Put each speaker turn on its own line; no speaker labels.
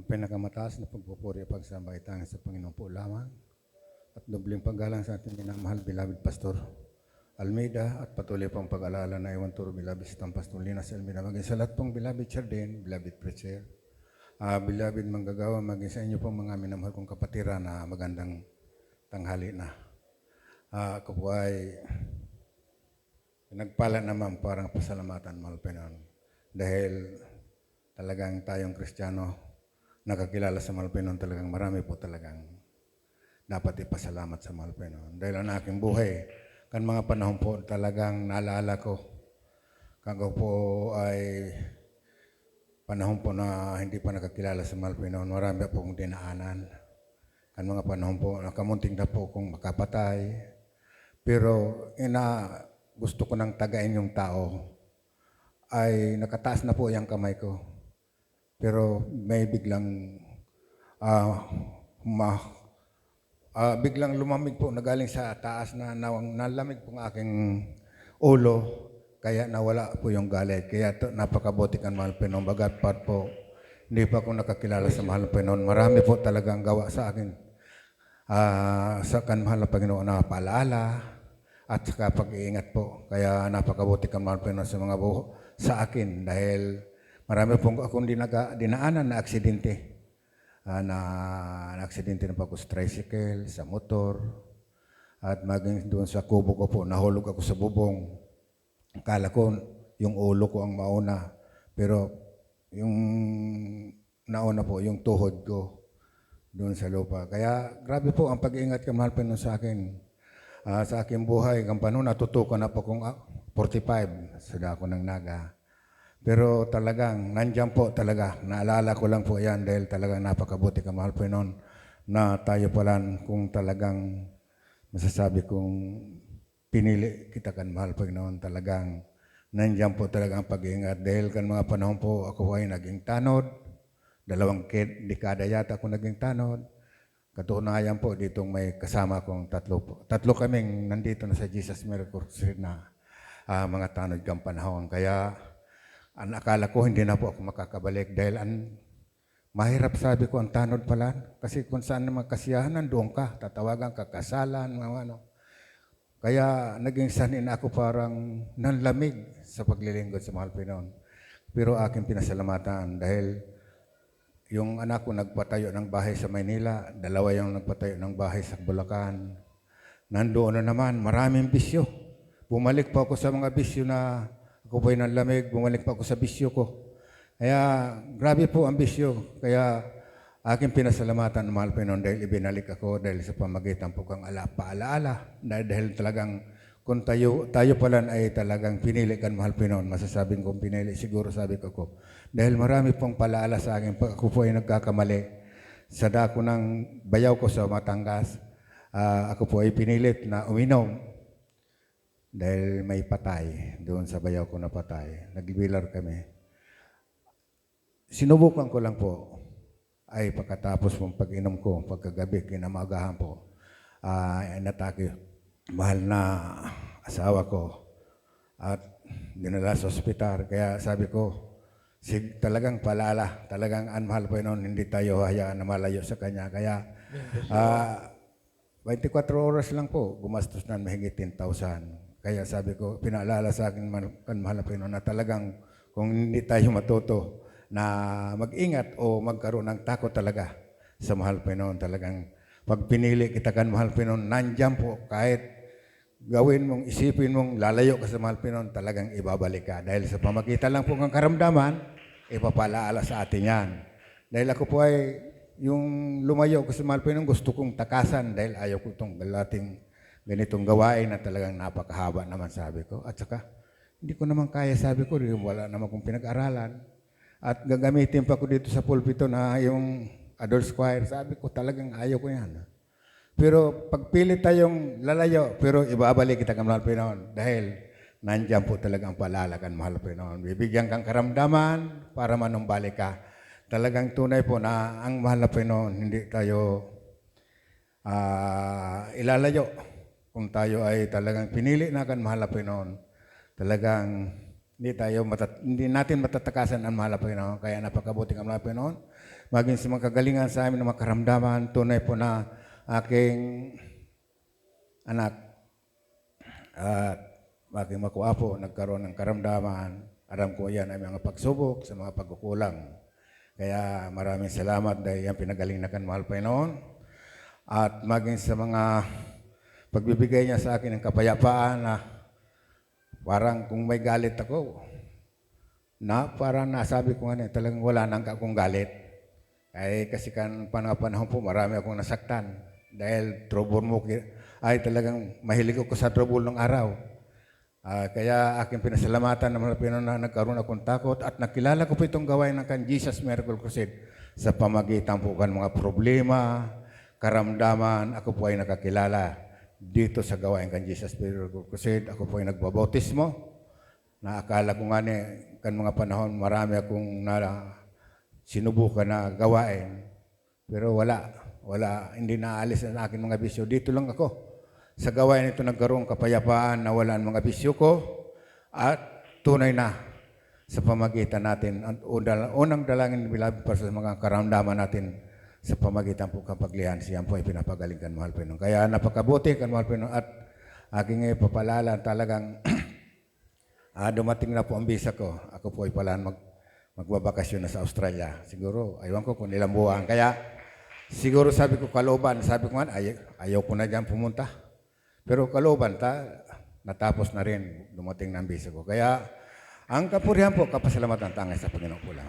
pinakamataas na pagpupuri at pagsamba ay tanging sa Panginoon po lamang. At dobling paggalang sa ating minamahal, beloved Pastor Almeida, at patuloy pong pag-alala na iwan turo, beloved Sitang Pastor Linas Almeida, maging sa lahat pong beloved Chardin, beloved Preacher, beloved Manggagawa, maging sa inyo pong mga minamahal kong kapatiran na magandang tanghali na. Ako po ay nagpala naman parang pasalamatan, mahal Panginoon, dahil talagang tayong Kristiyano nakakilala sa mahal Panginoon, talagang marami po talagang dapat ipasalamat sa mahal Panginoon. Dahil ang aking buhay, kan mga panahon po talagang naalala ko, kung po ay panahon po na hindi pa nakakilala sa mahal Panginoon, marami pong dinaanan. Kan mga panahon po, nakamunting na po kung makapatay. Pero gusto ko nang tagain yung tao, ay nakataas na po yung kamay ko. Pero may biglang biglang lumamig po na galing sa taas na nalamig po ng aking ulo, kaya nawala po yung galit. Kaya napakabuti kan mahal Panginoon. Bagat pat po, hindi pa ako nakakilala sa mahal Panginoon. Marami po talagang gawa sa akin. Sa kan mahal na Panginoon na paalaala at saka pag-iingat po. Kaya napakabuti kan mahal Panginoon sa mga buho sa akin, dahil marami pong akong dinaanan na aksidente. Na-aksidente na po ako sa tricycle, sa motor, at maging doon sa kubo ko po, nahulog ako sa bubong. Akala ko yung ulo ko ang mauna, pero yung nauna po, yung tuhod ko doon sa lupa. Kaya grabe po ang pag-iingat ka, mahal Panginoon, sa akin. Sa aking buhay, kampano, natutukan na po kung 45, sada ako ng naga. Pero talagang, nandyan po talaga, naalala ko lang po yan dahil talagang napakabuti ka, mahal Panginoon, na tayo pala kung talagang masasabi kong pinili kita kan, mahal Panginoon, talagang nandyan po talaga ang pag-iingat. Dahil kan mga panahon po, ako ay naging tanod, 2 dekada yata ako naging tanod. Katunayan po, ditong may kasama kong tatlo po. Tatlo kaming nandito na sa Jesus Miracle Street na mga tanod kang panahon. Kaya ang akala ko hindi na po ako makakabalik dahil mahirap, sabi ko, ang tanod pala. Kasi kung saan naman kasiyahan, nandoon ka, tatawagan ka, kasalan, mga ano. Kaya naging sanin ako parang nanlamig sa paglilingkod sa mahal Panginoon. Pero aking pinasalamatan dahil yung anak ko nagpatayo ng bahay sa Maynila, 2 yung nagpatayo ng bahay sa Bulacan. Nandoon na naman, maraming bisyo. Bumalik pa ako sa mga bisyo na ako po'y nanlamig, bumalik pa ako sa bisyo ko. Kaya grabe po ang bisyo. Kaya aking pinasalamatan ng mahal Panginoon dahil ibinalik ako dahil sa pamagitan po kang paalaala. Dahil talagang kung tayo pala ay talagang pinili kan, mahal Panginoon, masasabing kong pinili, siguro sabi ko. Dahil marami pong palaala sa akin pag ako po ay nagkakamali. Sa dako ng bayaw ko sa Batangas, ako po ay pinilit na uminom. Dahil may patay doon sa bayaw ko na patay. Nagbilar kami. Sinubukan ko lang po ay pagkatapos mong pag-inom ko, pagkagabi, kinamagahan po, natake mahal na asawa ko at dinala sa ospital. Kaya sabi ko, talagang palala, talagang mahal po noon, hindi tayo hayaan na malayo sa kanya. Kaya 24 oras lang po, gumastos na mahigit 10,000. Kaya sabi ko, pinaalala sa akin, mahal na Panginoon, na talagang kung hindi tayo matuto na mag-ingat o magkaroon ng takot talaga sa mahal Panginoon, talagang pag pinili kita kan, mahal Panginoon, nandyan po, kahit gawin mong, isipin mong lalayo ka sa mahal Panginoon, talagang ibabalik ka. Dahil sa pamagitan lang po ng karamdaman, ipapalaala sa atin yan. Dahil ako po ay, yung lumayo ko sa mahal Panginoon, gusto kong takasan dahil ayaw ko itong ganitong gawain na talagang napakahaba naman, sabi ko. At saka, hindi ko naman kaya, sabi ko, wala naman kong pinag-aralan. At gagamitin pa ko dito sa pulpito na yung adult choir, sabi ko, talagang ayaw ko yan. Pero pagpilit tayong lalayo, pero ibabalik kita kan, mahal Panginoon. Dahil nandyan po talagang palalakan, mahal Panginoon. Bibigyan kang karamdaman para manumbalik ka. Talagang tunay po na ang mahal na Panginoon, hindi tayo ilalayo. Kung tayo ay talagang pinili na kan, mahal na Panginoon, talagang hindi natin matatakasan ang mahal na Panginoon. Kaya napakabuti ang mahal na Panginoon. maging sa mga kagalingan sa amin ng mga karamdaman, tunay po na aking anak at aking makuha po nagkaroon ng karamdaman. Alam ko yan ay mga pagsubok sa mga pagkukulang. Kaya maraming salamat dahil yan pinagaling na kan mahal Panginoon. At maging sa mga pagbibigay niya sa akin ng kapayapaan na parang kung may galit ako, na parang nasabi ko nga talagang wala nang akong galit. Ay kasi kan panahon po marami akong nasaktan dahil trouble mo ay talagang mahilig ako sa trouble ng araw. Kaya aking pinasalamatan naman na nagkaroon akong takot at nakilala ko po itong gawain ng kan Jesus Miracle Crusade sa pamagitan po kan mga problema, karamdaman, ako po ay nakakilala dito sa gawain kan Jesus Miracle Crusade. Ako po ay nagbabautismo na akala ko nga kan mga panahon marami akong sinubukan na gawain pero wala, hindi naalis na aking mga bisyo. Dito lang ako. Sa gawain ito nagkaroon kapayapaan na wala ang mga bisyo ko at tunay na sa pamagitan natin. Unang dalangin bilab para sa mga karamdaman natin sa pamagitan po kapaglihan. Siyan po ay pinapagaling mahal Panginoon. Kaya napakabuti mahal Panginoon at aking ipapalala talagang dumating na po ang visa ko. Ako po ay pala magbabakasyon na sa Australia. Siguro, aywan ko kung ilang buwan. Kaya siguro sabi ko kalooban, sabi ko nga ayaw ko na dyan pumunta. Pero kalooban, natapos na rin dumating ng visa ko. Kaya ang kapurihan po, kapasalamatan tangay sa Panginoon po lang.